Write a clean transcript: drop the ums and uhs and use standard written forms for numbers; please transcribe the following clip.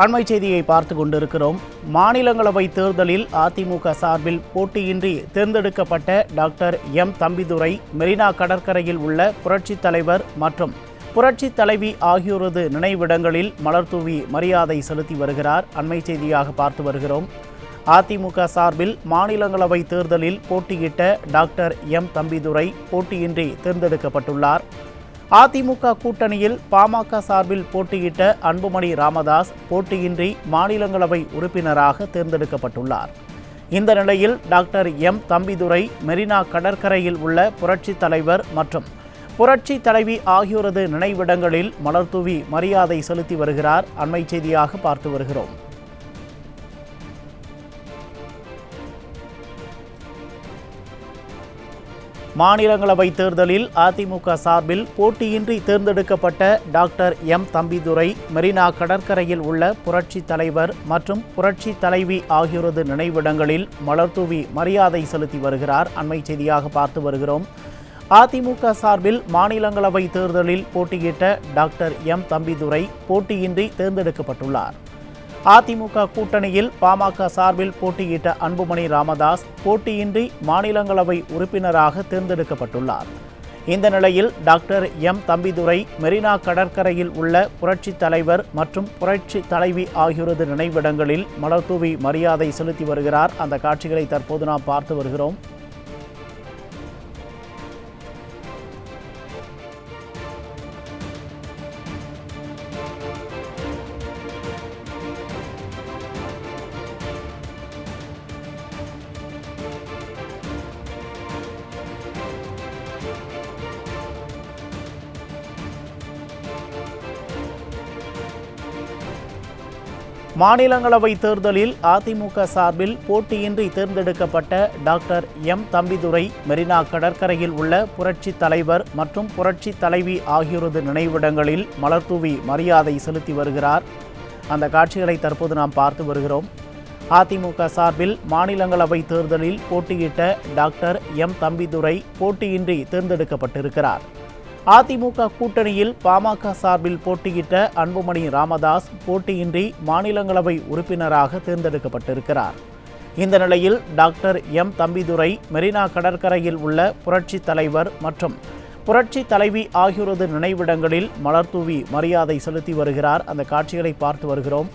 அண்மை செய்தியை பார்த்து கொண்டிருக்கிறோம். மாநிலங்களவை தேர்தலில் அதிமுக சார்பில் போட்டியின்றி தேர்ந்தெடுக்கப்பட்ட டாக்டர் எம் தம்பிதுரை மெரினா கடற்கரையில் உள்ள புரட்சித் தலைவர் மற்றும் புரட்சித் தலைவி ஆகியோரது நினைவிடங்களில் மலர்தூவி மரியாதை செலுத்தி வருகிறார். அண்மை செய்தியாக பார்த்து வருகிறோம். அதிமுக சார்பில் மாநிலங்களவை தேர்தலில் போட்டியிட்ட டாக்டர் எம் தம்பிதுரை போட்டியின்றி தேர்ந்தெடுக்கப்பட்டுள்ளார். அதிமுக கூட்டணியில் பாமக சார்பில் போட்டியிட்ட அன்புமணி ராமதாஸ் போட்டியின்றி மாநிலங்களவை உறுப்பினராக தேர்ந்தெடுக்கப்பட்டுள்ளார். இந்த நிலையில் டாக்டர் எம் தம்பிதுரை மெரினா கடற்கரையில் உள்ள புரட்சித் தலைவர் மற்றும் புரட்சி தலைவி ஆகியோரது நினைவிடங்களில் மலர்தூவி மரியாதை செலுத்தி வருகிறார். அண்மை செய்தியாக பார்த்து வருகிறோம். மாநிலங்களவை தேர்தலில் அதிமுக சார்பில் போட்டியின்றி தேர்ந்தெடுக்கப்பட்ட டாக்டர் எம் தம்பிதுரை மெரினா கடற்கரையில் உள்ள புரட்சி தலைவர் மற்றும் புரட்சி தலைவி ஆகியோரது நினைவிடங்களில் மலர்தூவி மரியாதை செலுத்தி வருகிறார். அண்மை செய்தியாக பார்த்து வருகிறோம். அதிமுக சார்பில் மாநிலங்களவை தேர்தலில் போட்டியிட்ட டாக்டர் எம் தம்பிதுரை போட்டியின்றி தேர்ந்தெடுக்கப்பட்டுள்ளார். அதிமுக கூட்டணியில் பாமக சார்பில் போட்டியிட்ட அன்புமணி ராமதாஸ் போட்டியின்றி மாநிலங்களவை உறுப்பினராக தேர்ந்தெடுக்கப்பட்டுள்ளார். இந்த நிலையில் டாக்டர் எம் தம்பிதுரை மெரினா கடற்கரையில் உள்ள புரட்சித் தலைவர் மற்றும் புரட்சி தலைவி ஆகியோரது நினைவிடங்களில் மலர்தூவி மரியாதை செலுத்தி வருகிறார். அந்த காட்சிகளை தற்போது நாம் பார்த்து வருகிறோம். மாநிலங்களவை தேர்தலில் அதிமுக சார்பில் போட்டியின்றி தேர்ந்தெடுக்கப்பட்ட டாக்டர் எம் தம்பிதுரை மெரினா கடற்கரையில் உள்ள புரட்சி தலைவர் மற்றும் புரட்சி தலைவி ஆகியோரது நினைவிடங்களில் மலர்தூவி மரியாதை செலுத்தி வருகிறார். அந்த காட்சிகளை தற்போது நாம் பார்த்து வருகிறோம். அதிமுக சார்பில் மாநிலங்களவை தேர்தலில் போட்டியிட்ட டாக்டர் எம் தம்பிதுரை போட்டியின்றி தேர்ந்தெடுக்கப்பட்டிருக்கிறார். அதிமுக கூட்டணியில் பாமக சார்பில் போட்டியிட்ட அன்புமணி ராமதாஸ் போட்டியின்றி மாநிலங்களவை உறுப்பினராக தேர்ந்தெடுக்கப்பட்டிருக்கிறார். இந்த நிலையில் டாக்டர் எம் தம்பிதுரை மெரினா கடற்கரையில் உள்ள புரட்சி தலைவர் மற்றும் புரட்சி தலைவி ஆகியோரது நினைவிடங்களில் மலர்தூவி மரியாதை செலுத்தி வருகிறார். அந்த காட்சிகளை பார்த்து வருகிறோம்.